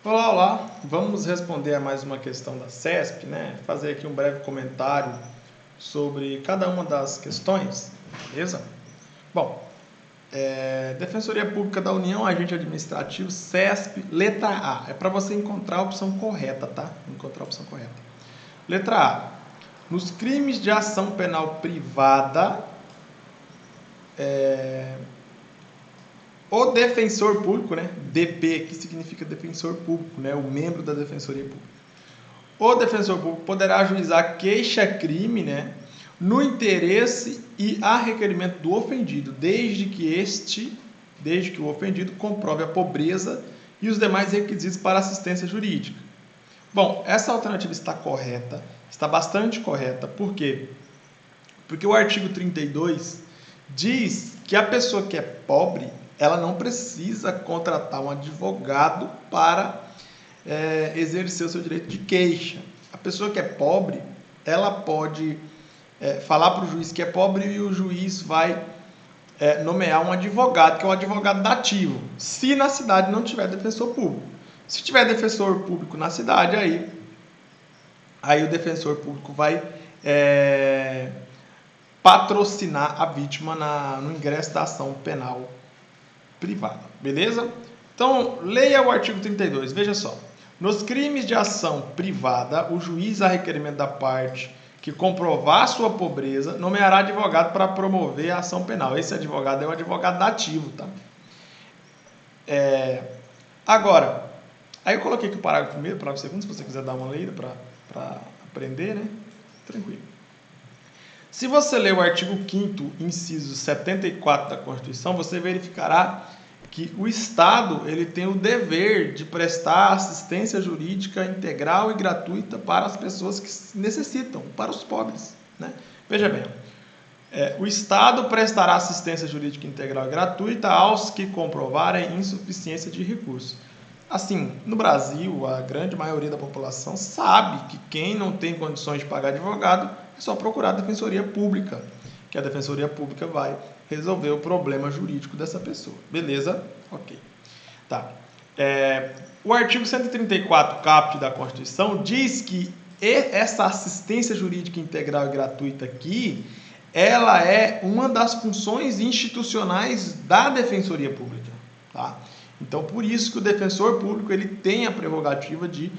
Olá, olá! Vamos responder a mais uma questão da CESP, né? Fazer aqui um breve comentário sobre cada uma das questões, beleza? Bom, Defensoria Pública da União, Agente Administrativo, CESP, letra A. É para você encontrar a opção correta, tá? Encontrar a opção correta. Letra A. Nos crimes de ação penal privada, o defensor público, né? DP aqui significa defensor público, né? O membro da Defensoria Pública. O defensor público poderá ajuizar queixa-crime, né, no interesse e a requerimento do ofendido, desde que o ofendido comprove a pobreza e os demais requisitos para assistência jurídica. Bom, essa alternativa está correta, está bastante correta. Por quê? Porque o artigo 32 diz que a pessoa que é pobre, ela não precisa contratar um advogado para exercer o seu direito de queixa. A pessoa que é pobre, ela pode falar para o juiz que é pobre e o juiz vai nomear um advogado, que é um advogado dativo, se na cidade não tiver defensor público. Se tiver defensor público na cidade, aí o defensor público vai patrocinar a vítima no ingresso da ação penal privada, beleza? Então, leia o artigo 32, veja só. Nos crimes de ação privada, o juiz, a requerimento da parte que comprovar sua pobreza, nomeará advogado para promover a ação penal. Esse advogado é um advogado dativo, tá? Agora, aí eu coloquei aqui o parágrafo primeiro, parágrafo segundo, se você quiser dar uma lida para aprender, né? Tranquilo. Se você ler o artigo 5º, inciso 74 da Constituição, você verificará que o Estado ele tem o dever de prestar assistência jurídica integral e gratuita para as pessoas que necessitam, para os pobres, né? Veja bem, o Estado prestará assistência jurídica integral e gratuita aos que comprovarem insuficiência de recursos. Assim, no Brasil, a grande maioria da população sabe que quem não tem condições de pagar advogado é só procurar a Defensoria Pública, que a Defensoria Pública vai resolver o problema jurídico dessa pessoa. Beleza? Ok. Tá. O artigo 134, caput da Constituição, diz que essa assistência jurídica integral e gratuita aqui, ela é uma das funções institucionais da Defensoria Pública. Tá? Então, por isso que o defensor público ele tem a prerrogativa de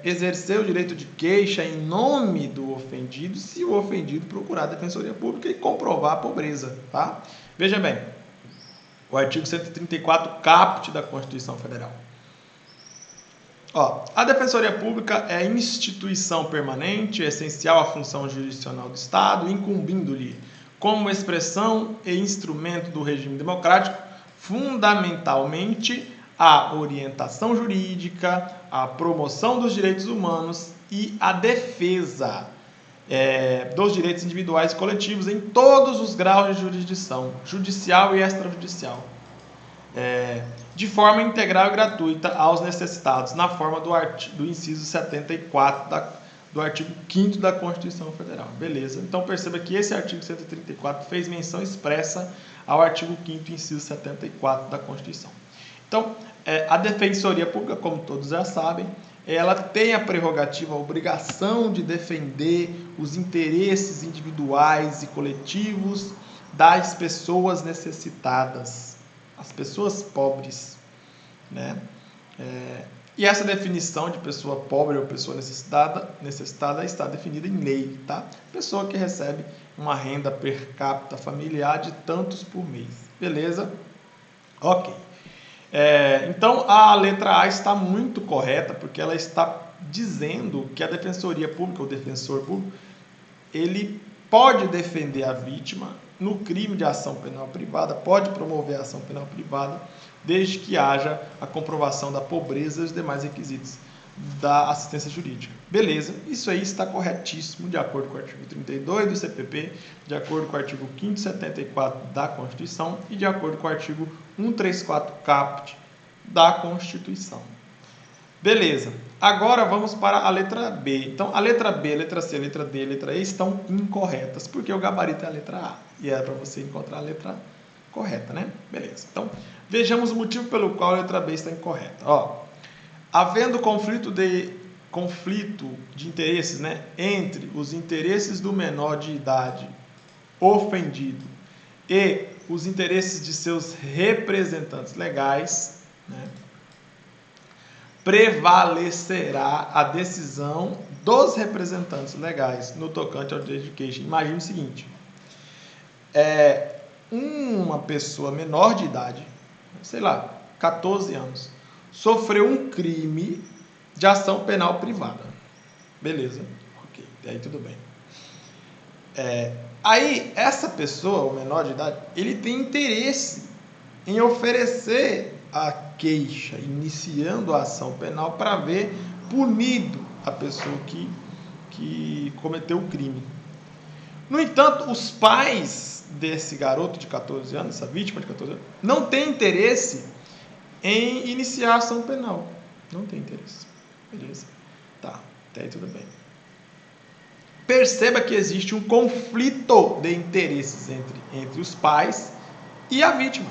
exercer o direito de queixa em nome do ofendido, se o ofendido procurar a Defensoria Pública e comprovar a pobreza. Tá? Veja bem, o artigo 134, caput da Constituição Federal. A Defensoria Pública é instituição permanente, essencial à função jurisdicional do Estado, incumbindo-lhe, como expressão e instrumento do regime democrático, fundamentalmente a orientação jurídica, a promoção dos direitos humanos e a defesa dos direitos individuais e coletivos em todos os graus de jurisdição, judicial e extrajudicial, de forma integral e gratuita aos necessitados, na forma do inciso 74 do artigo 5º da Constituição Federal. Beleza? Então perceba que esse artigo 134 fez menção expressa ao artigo 5º, inciso 74 da Constituição. Então, a Defensoria Pública, como todos já sabem, ela tem a prerrogativa, a obrigação de defender os interesses individuais e coletivos das pessoas necessitadas, as pessoas pobres, né? E essa definição de pessoa pobre ou pessoa necessitada está definida em lei, tá? Pessoa que recebe uma renda per capita familiar de tantos por mês. Beleza? Ok. Então, a letra A está muito correta, porque ela está dizendo que a Defensoria Pública, o defensor público, ele pode defender a vítima no crime de ação penal privada, pode promover a ação penal privada, desde que haja a comprovação da pobreza e os demais requisitos da assistência jurídica. Beleza, isso aí está corretíssimo, de acordo com o artigo 32 do CPP, de acordo com o artigo 5º e 74 da Constituição e de acordo com o artigo 134 caput da Constituição. Beleza, agora vamos para a letra B. Então, a letra B, a letra C, a letra D, a letra E estão incorretas, porque o gabarito é a letra A, e é para você encontrar a letra correta, né? Beleza, então, vejamos o motivo pelo qual a letra B está incorreta. Havendo conflito de interesses, né, entre os interesses do menor de idade ofendido e os interesses de seus representantes legais, né, prevalecerá a decisão dos representantes legais no tocante ao direito de queixa. Imagine o seguinte: uma pessoa menor de idade, sei lá, 14 anos, sofreu um crime de ação penal privada. Beleza, ok, aí tudo bem. Aí, essa pessoa, o menor de idade, ele tem interesse em oferecer a queixa, iniciando a ação penal para ver punido a pessoa que cometeu o crime. No entanto, os pais desse garoto de 14 anos, essa vítima de 14 anos, não têm interesse em iniciar a ação penal. Não tem interesse. Beleza? Tá, até aí tudo bem. Perceba que existe um conflito de interesses entre os pais e a vítima.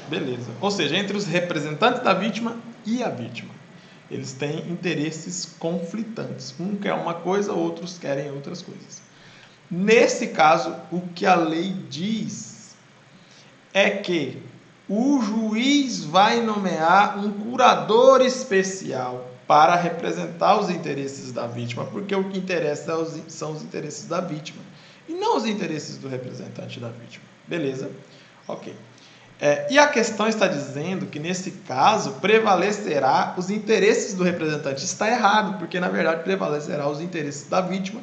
Beleza. Ou seja, entre os representantes da vítima e a vítima. Eles têm interesses conflitantes. Um quer uma coisa, outros querem outras coisas. Nesse caso, o que a lei diz é que o juiz vai nomear um curador especial para representar os interesses da vítima, porque o que interessa são os interesses da vítima e não os interesses do representante da vítima. Beleza? Ok. E a questão está dizendo que, nesse caso, prevalecerá os interesses do representante. Está errado, porque, na verdade, prevalecerá os interesses da vítima.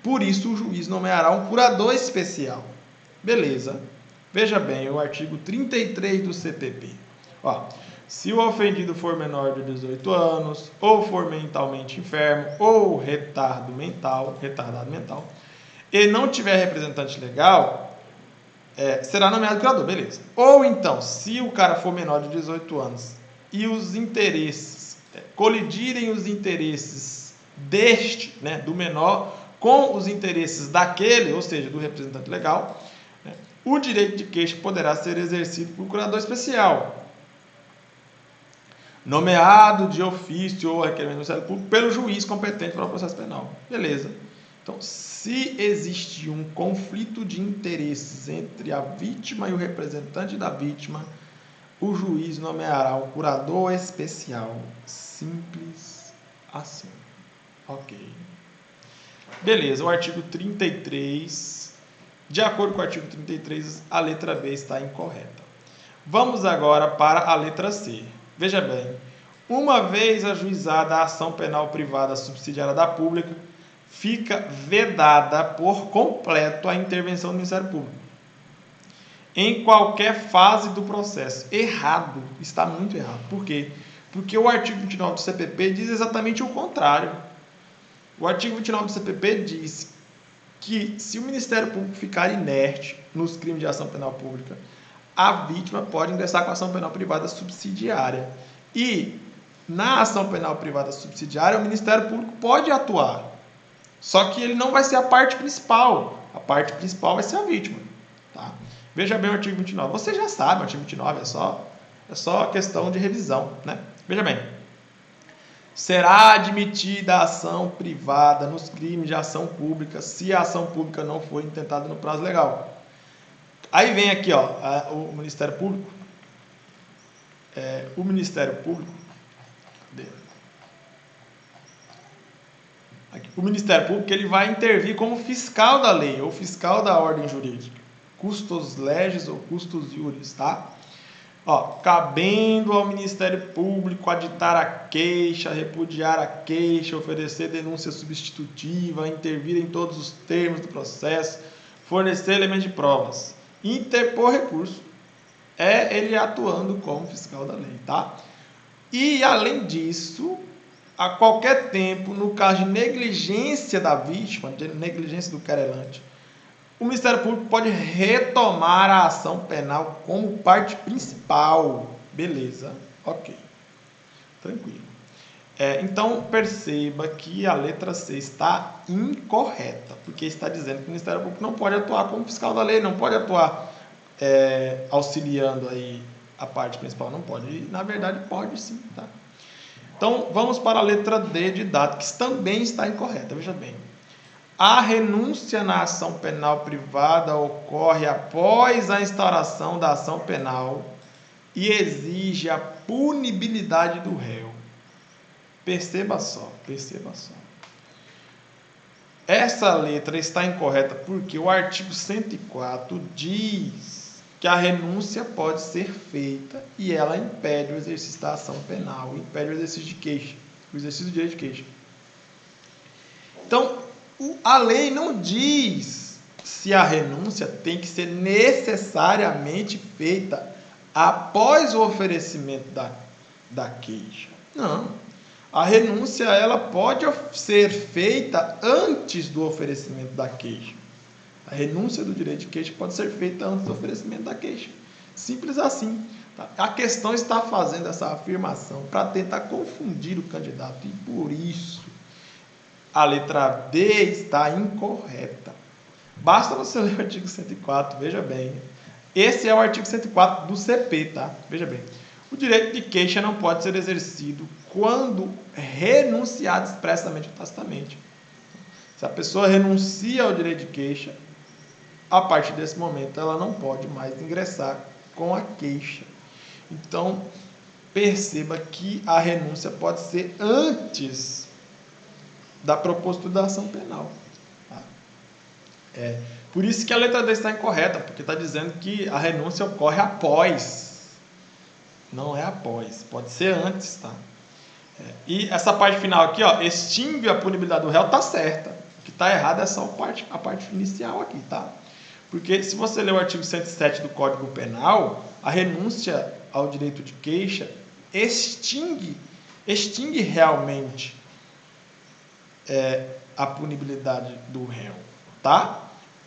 Por isso, o juiz nomeará um curador especial. Beleza. Veja bem, o artigo 33 do CPP. Se o ofendido for menor de 18 anos, ou for mentalmente enfermo, ou retardado mental, e não tiver representante legal, será nomeado curador, beleza. Ou então, se o cara for menor de 18 anos e os interesses colidirem os interesses deste, né, do menor, com os interesses daquele, ou seja, do representante legal, né, o direito de queixa poderá ser exercido por curador especial, nomeado de ofício ou requerimento do Ministério Público pelo juiz competente para o processo penal. Beleza. Então, se existir um conflito de interesses entre a vítima e o representante da vítima, o juiz nomeará um curador especial. Simples assim. Ok. Beleza, o artigo 33. De acordo com o artigo 33, a letra B está incorreta. Vamos agora para a letra C. Veja bem, uma vez ajuizada a ação penal privada subsidiária da pública, fica vedada por completo a intervenção do Ministério Público em qualquer fase do processo. Errado, está muito errado. Por quê? Porque o artigo 29 do CPP diz exatamente o contrário. O artigo 29 do CPP diz que, se o Ministério Público ficar inerte nos crimes de ação penal pública, a vítima pode ingressar com a ação penal privada subsidiária. E, na ação penal privada subsidiária, o Ministério Público pode atuar. Só que ele não vai ser a parte principal. A parte principal vai ser a vítima. Tá? Veja bem o artigo 29. Você já sabe, o artigo 29 é só questão de revisão. Né? Veja bem. Será admitida a ação privada nos crimes de ação pública se a ação pública não for intentada no prazo legal. Aí vem aqui, o Ministério Público. O Ministério Público. Aqui, o Ministério Público, ele vai intervir como fiscal da lei ou fiscal da ordem jurídica. Custos legis ou custos iuris, tá? Cabendo ao Ministério Público aditar a queixa, repudiar a queixa, oferecer denúncia substitutiva, intervir em todos os termos do processo, fornecer elementos de provas, interpor recurso. Ele atuando como fiscal da lei, tá? E, além disso, a qualquer tempo, no caso de negligência da vítima, de negligência do querelante, o Ministério Público pode retomar a ação penal como parte principal. Beleza, ok. Tranquilo. Então, perceba que a letra C está incorreta, porque está dizendo que o Ministério Público não pode atuar como fiscal da lei, não pode atuar auxiliando aí a parte principal. Não pode. E, na verdade, pode sim, tá? Então, vamos para a letra D de dado, que também está incorreta. Veja bem. A renúncia na ação penal privada ocorre após a instauração da ação penal e exige a punibilidade do réu. Perceba só. Essa letra está incorreta porque o artigo 104 diz que a renúncia pode ser feita e ela impede o exercício da ação penal, impede o exercício de queixa, o exercício do direito de queixa. Então, a lei não diz se a renúncia tem que ser necessariamente feita após o oferecimento da queixa. Não. A renúncia ela pode ser feita antes do oferecimento da queixa. A renúncia do direito de queixa pode ser feita antes do oferecimento da queixa. Simples assim. Tá? A questão está fazendo essa afirmação para tentar confundir o candidato e por isso a letra D está incorreta. Basta você ler o artigo 104, veja bem. Esse é o artigo 104 do CP, tá? Veja bem. O direito de queixa não pode ser exercido quando renunciado expressamente ou tacitamente. Se a pessoa renuncia ao direito de queixa, a partir desse momento ela não pode mais ingressar com a queixa. Então, perceba que a renúncia pode ser antes da propositura da ação penal. Tá? Por isso que a letra D está incorreta, porque está dizendo que a renúncia ocorre após. Não é após, pode ser antes, tá? E essa parte final aqui, ó, extingue a punibilidade do réu, tá certa. O que está errado é só a parte inicial aqui, tá? Porque se você ler o artigo 107 do Código Penal, a renúncia ao direito de queixa extingue realmente a punibilidade do réu, tá?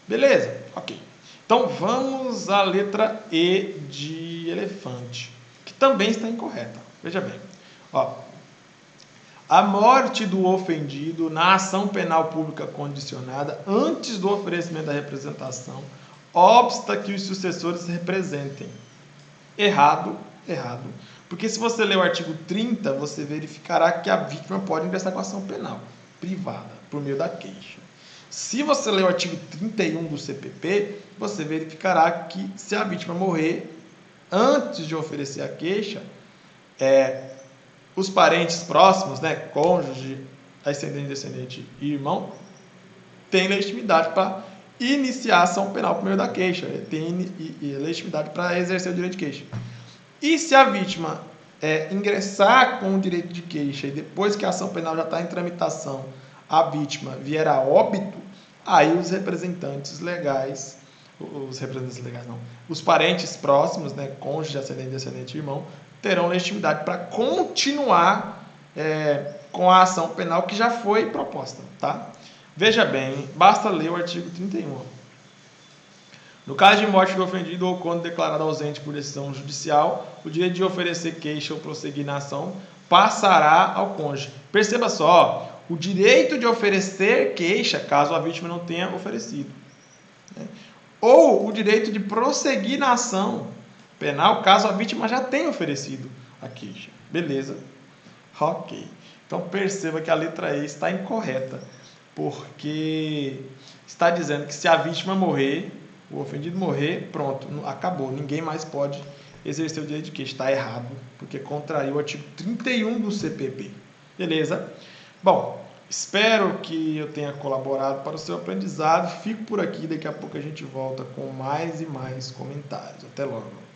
Beleza, ok. Então vamos à letra E de elefante, que também está incorreta. Veja bem, ó, a morte do ofendido na ação penal pública condicionada antes do oferecimento da representação obsta que os sucessores representem. Errado. Porque se você ler o artigo 30, você verificará que a vítima pode ingressar com ação penal privada por meio da queixa. Se você ler o artigo 31 do CPP, você verificará que se a vítima morrer antes de oferecer a queixa, os parentes próximos, né, cônjuge, ascendente, descendente e irmão, têm legitimidade para iniciar a ação penal por meio da queixa, tem legitimidade para exercer o direito de queixa. E se a vítima ingressar com o direito de queixa e depois que a ação penal já está em tramitação, a vítima vier a óbito, aí os representantes legais não, os parentes próximos, né, cônjuge, ascendente, descendente e irmão, terão legitimidade para continuar com a ação penal que já foi proposta, tá? Veja bem, basta ler o artigo 31. No caso de morte do ofendido ou quando declarado ausente por decisão judicial, o direito de oferecer queixa ou prosseguir na ação passará ao cônjuge. Perceba só, o direito de oferecer queixa, caso a vítima não tenha oferecido, né? Ou o direito de prosseguir na ação penal, caso a vítima já tenha oferecido a queixa. Beleza? Ok. Então perceba que a letra E está incorreta, porque está dizendo que se a vítima morrer, o ofendido morrer, pronto, acabou. Ninguém mais pode exercer o direito de queixa. Está errado, porque contraria o artigo 31 do CPP. Beleza? Bom, espero que eu tenha colaborado para o seu aprendizado. Fico por aqui, daqui a pouco a gente volta com mais e mais comentários. Até logo.